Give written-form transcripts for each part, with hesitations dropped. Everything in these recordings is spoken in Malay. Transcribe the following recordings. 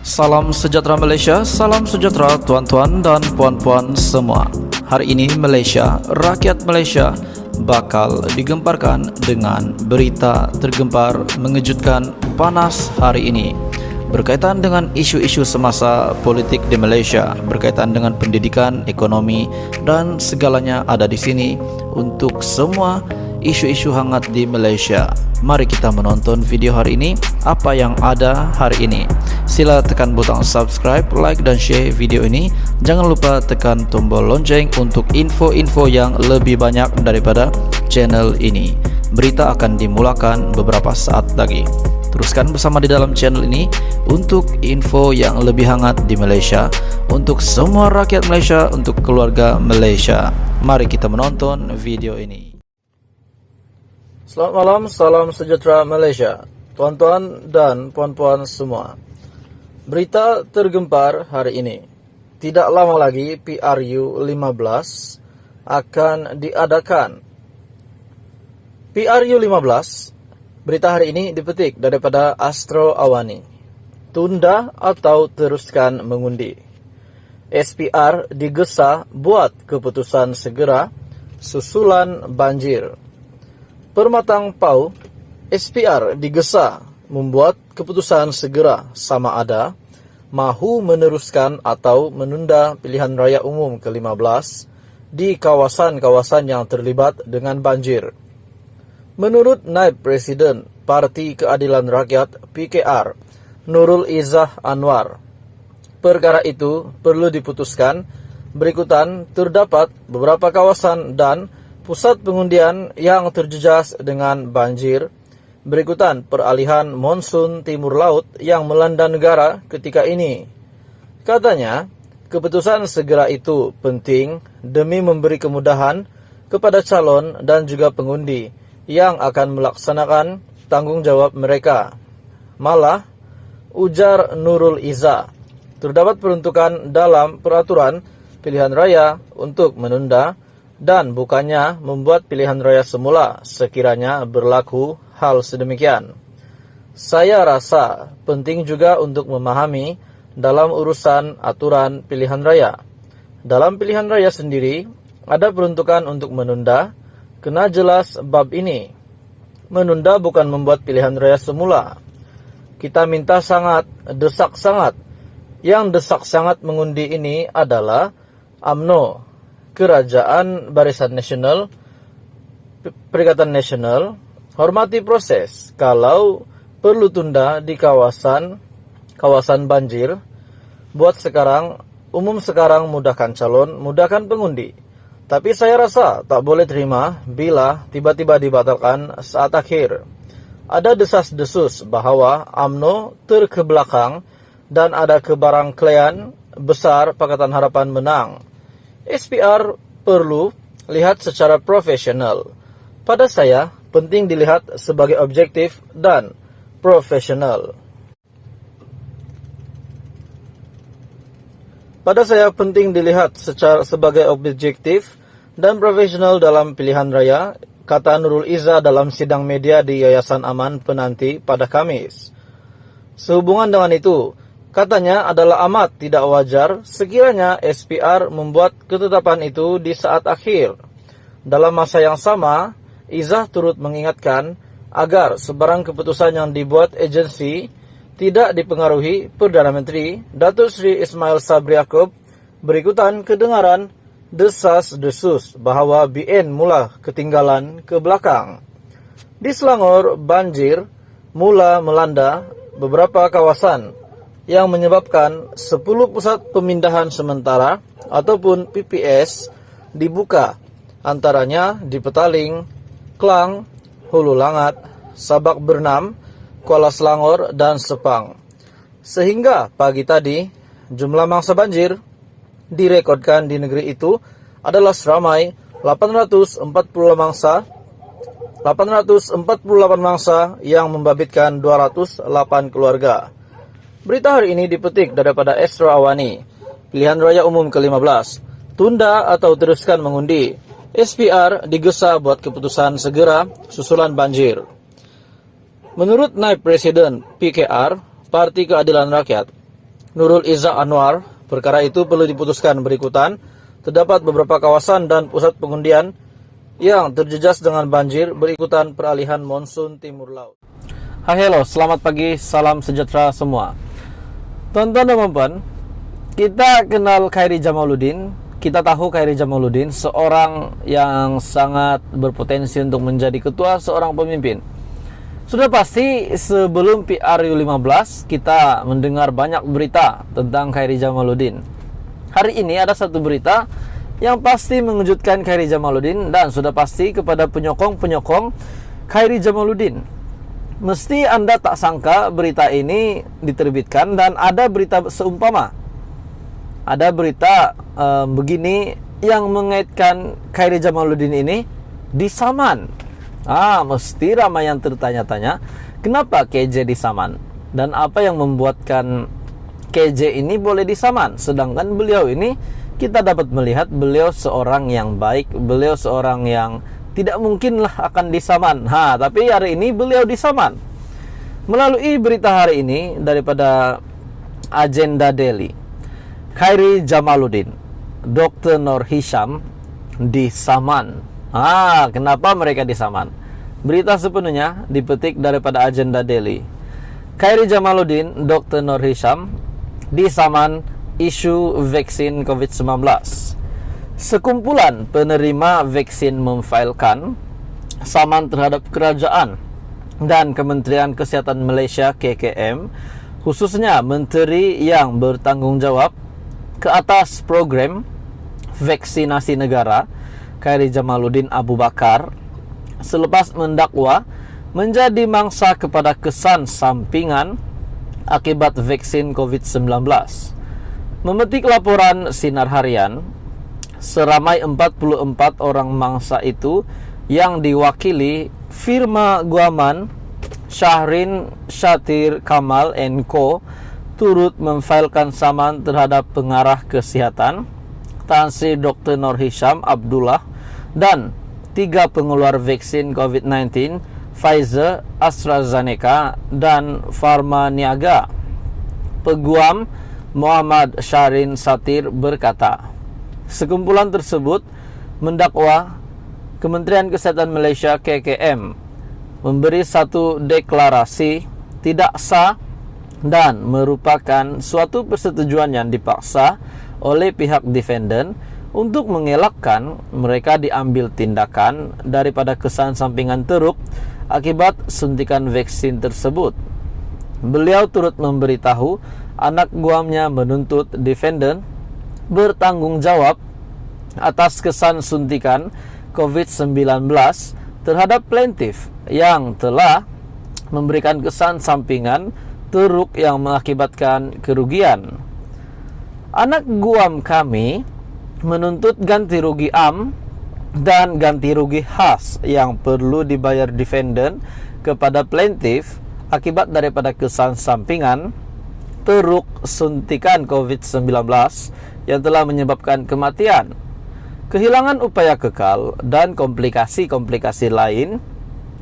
Salam sejahtera Malaysia, salam sejahtera tuan-tuan dan puan-puan semua. Hari ini Malaysia, rakyat Malaysia bakal digemparkan dengan berita tergempar mengejutkan panas hari ini berkaitan dengan isu-isu semasa politik di Malaysia, berkaitan dengan pendidikan, ekonomi dan segalanya ada di sini untuk semua isu-isu hangat di Malaysia. Mari kita menonton video hari ini, apa yang ada hari ini. Sila tekan butang subscribe, like dan share video ini. Jangan lupa tekan tombol lonceng untuk info-info yang lebih banyak daripada channel ini. Berita akan dimulakan beberapa saat lagi. Teruskan bersama di dalam channel ini untuk info yang lebih hangat di Malaysia, untuk semua rakyat Malaysia, untuk keluarga Malaysia. Mari kita menonton video ini. Selamat malam, salam sejahtera Malaysia, tuan-tuan dan puan-puan semua. Berita tergempar hari ini. Tidak lama lagi PRU 15 akan diadakan. PRU 15, berita hari ini dipetik daripada Astro Awani. Tunda atau teruskan mengundi. SPR digesa buat keputusan segera susulan banjir. Permatang Pau, SPR digesa membuat keputusan segera sama ada mahu meneruskan atau menunda pilihan raya umum ke-15 di kawasan-kawasan yang terlibat dengan banjir. Menurut Naib Presiden Parti Keadilan Rakyat PKR, Nurul Izzah Anwar, perkara itu perlu diputuskan. Berikutan terdapat beberapa kawasan dan pusat pengundian yang terjejas dengan banjir. Berikutan peralihan monsun timur laut yang melanda negara ketika ini. Katanya, keputusan segera itu penting demi memberi kemudahan kepada calon dan juga pengundi yang akan melaksanakan tanggung jawab mereka. Malah, ujar Nurul Izzah, terdapat peruntukan dalam peraturan pilihan raya untuk menunda dan bukannya membuat pilihan raya semula sekiranya berlaku hal sedemikian. Saya rasa penting juga untuk memahami dalam urusan aturan pilihan raya. Dalam pilihan raya sendiri, ada peruntukan untuk menunda, kena jelas bab ini. Menunda bukan membuat pilihan raya semula. Kita minta sangat, desak sangat. Yang desak sangat mengundi ini adalah UMNO, Kerajaan Barisan Nasional, Perikatan Nasional, hormati proses. Kalau perlu tunda di kawasan banjir, buat sekarang, umum sekarang mudahkan calon, mudahkan pengundi. Tapi saya rasa tak boleh terima bila tiba-tiba dibatalkan saat akhir. Ada desas-desus bahwa UMNO terkebelakang dan ada kebarangkalian besar Pakatan Harapan menang. SPR perlu lihat secara profesional. Pada saya, penting dilihat sebagai objektif dan profesional. Pada saya, penting dilihat sebagai objektif dan profesional dalam pilihan raya, kata Nurul Izzah dalam sidang media di Yayasan Aman Penanti pada Kamis. Sehubungan dengan itu, katanya adalah amat tidak wajar sekiranya SPR membuat ketetapan itu di saat akhir. Dalam masa yang sama, Izzah turut mengingatkan agar sebarang keputusan yang dibuat agensi tidak dipengaruhi Perdana Menteri Datuk Seri Ismail Sabri Yaakob. Berikutan kedengaran desas-desus bahwa BN mula ketinggalan ke belakang. Di Selangor, banjir mula melanda beberapa kawasan yang menyebabkan 10 pusat pemindahan sementara ataupun PPS dibuka, antaranya di Petaling, Klang, Hulu Langat, Sabak Bernam, Kuala Selangor, dan Sepang. Sehingga pagi tadi, jumlah mangsa banjir direkodkan di negeri itu adalah seramai 848 mangsa yang membabitkan 208 keluarga. Berita hari ini dipetik daripada Astro Awani. Pilihan raya umum ke-15, tunda atau teruskan mengundi. SPR digesa buat keputusan segera susulan banjir. Menurut Naib Presiden PKR, Parti Keadilan Rakyat, Nurul Izzah Anwar, perkara itu perlu diputuskan berikutan. Terdapat beberapa kawasan dan pusat pengundian yang terjejas dengan banjir berikutan peralihan monsun timur laut. Hai hello, selamat pagi, salam sejahtera semua. Tonton teman-teman, kita kenal Khairi Jamaluddin. Kita tahu Khairi Jamaluddin seorang yang sangat berpotensi untuk menjadi ketua seorang pemimpin. Sudah pasti sebelum PRU15 kita mendengar banyak berita tentang Khairi Jamaluddin. Hari ini ada satu berita yang pasti mengejutkan Khairi Jamaluddin dan sudah pasti kepada penyokong-penyokong Khairi Jamaluddin. Mesti Anda tak sangka berita ini diterbitkan dan ada berita seumpama. Ada berita begini yang mengaitkan Khairi Jamaluddin ini disaman. Mesti ramai yang tertanya-tanya, kenapa KJ disaman? Dan apa yang membuatkan KJ ini boleh disaman? Sedangkan beliau ini, kita dapat melihat beliau seorang yang baik, beliau seorang yang tidak mungkinlah akan disaman. Tapi hari ini beliau disaman. Melalui berita hari ini daripada Agenda Daily, Khairi Jamaluddin, Dr. Nur Hisham disaman. Kenapa mereka disaman? Berita sepenuhnya dipetik daripada Agenda Daily. Khairi Jamaluddin, Dr. Nur Hisham disaman isu vaksin COVID-19. Sekumpulan penerima vaksin memfailkan saman terhadap kerajaan dan Kementerian Kesihatan Malaysia KKM, khususnya menteri yang bertanggung jawab ke atas program vaksinasi negara, Khairi Jamaluddin Abu Bakar, selepas mendakwa menjadi mangsa kepada kesan sampingan akibat vaksin COVID-19. Memetik laporan Sinar Harian, seramai 44 orang mangsa itu yang diwakili firma Guaman Syahrin Shatir Kamal & Co turut memfailkan saman terhadap pengarah kesihatan Tan Sri Dr. Nur Hisham Abdullah dan 3 pengeluar vaksin COVID-19 Pfizer, AstraZeneca, dan Pharma Niaga. Peguam Muhammad Syahrin Satir berkata, sekumpulan tersebut mendakwa Kementerian Kesehatan Malaysia KKM memberi satu deklarasi tidak sah dan merupakan suatu persetujuan yang dipaksa oleh pihak defendant untuk mengelakkan mereka diambil tindakan daripada kesan sampingan teruk akibat suntikan vaksin tersebut. Beliau turut memberitahu anak guamnya menuntut defendant bertanggung jawab atas kesan suntikan COVID-19 terhadap plaintiff yang telah memberikan kesan sampingan teruk yang mengakibatkan kerugian. Anak guam kami menuntut ganti rugi am dan ganti rugi khas yang perlu dibayar defendant kepada plaintiff akibat daripada kesan sampingan teruk suntikan COVID-19 yang telah menyebabkan kematian, kehilangan upaya kekal, dan komplikasi-komplikasi lain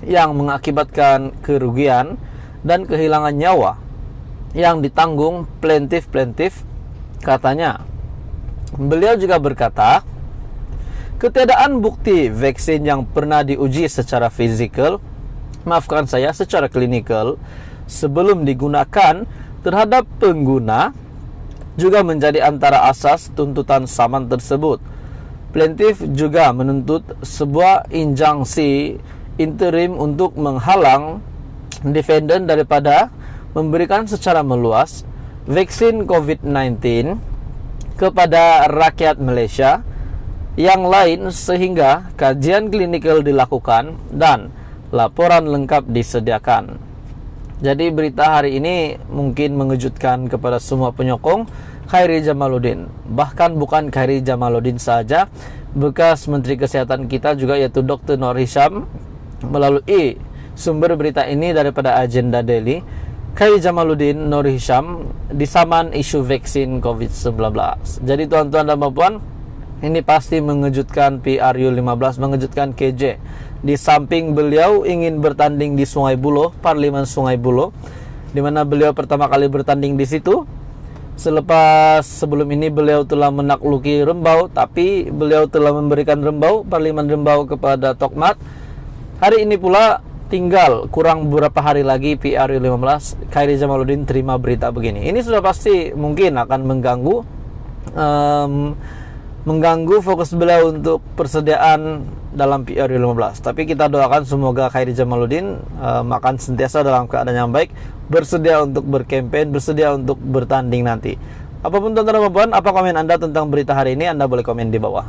yang mengakibatkan kerugian dan kehilangan nyawa yang ditanggung plaintiff, katanya. Beliau juga berkata, ketiadaan bukti vaksin yang pernah diuji secara secara klinikal sebelum digunakan terhadap pengguna juga menjadi antara asas tuntutan saman tersebut. Plaintiff juga menuntut sebuah injunksi interim untuk menghalang defendant daripada memberikan secara meluas vaksin COVID-19 kepada rakyat Malaysia yang lain sehingga kajian klinikal dilakukan dan laporan lengkap disediakan. Jadi berita hari ini mungkin mengejutkan kepada semua penyokong Khairi Jamaluddin. Bahkan bukan Khairi Jamaluddin saja, bekas Menteri Kesehatan kita juga yaitu Dr. Nur Hisham, melalui sumber berita ini daripada Agenda Daily, Khairi Jamaluddin Nur Hisham disaman isu vaksin COVID-19. Jadi tuan-tuan dan puan, ini pasti mengejutkan PRU15, mengejutkan KJ. Di samping beliau ingin bertanding di Sungai Buloh, Parlimen Sungai Buloh, di mana beliau pertama kali bertanding di situ, Selepas sebelum ini beliau telah menakluki Rembau, tapi beliau telah memberikan Rembau, Parlemen Rembau kepada Tokmat. Hari ini pula tinggal kurang beberapa hari lagi PRU 15 Khairi Jamaluddin terima berita begini. Ini sudah pasti mungkin akan mengganggu fokus beliau untuk persediaan dalam PRU 15. Tapi kita doakan semoga Khairi Jamaluddin akan sentiasa dalam keadaan yang baik, bersedia untuk berkampanye, bersedia untuk bertanding nanti. Apapun tuan-tuan dan puan, apa komen Anda tentang berita hari ini? Anda boleh komen di bawah.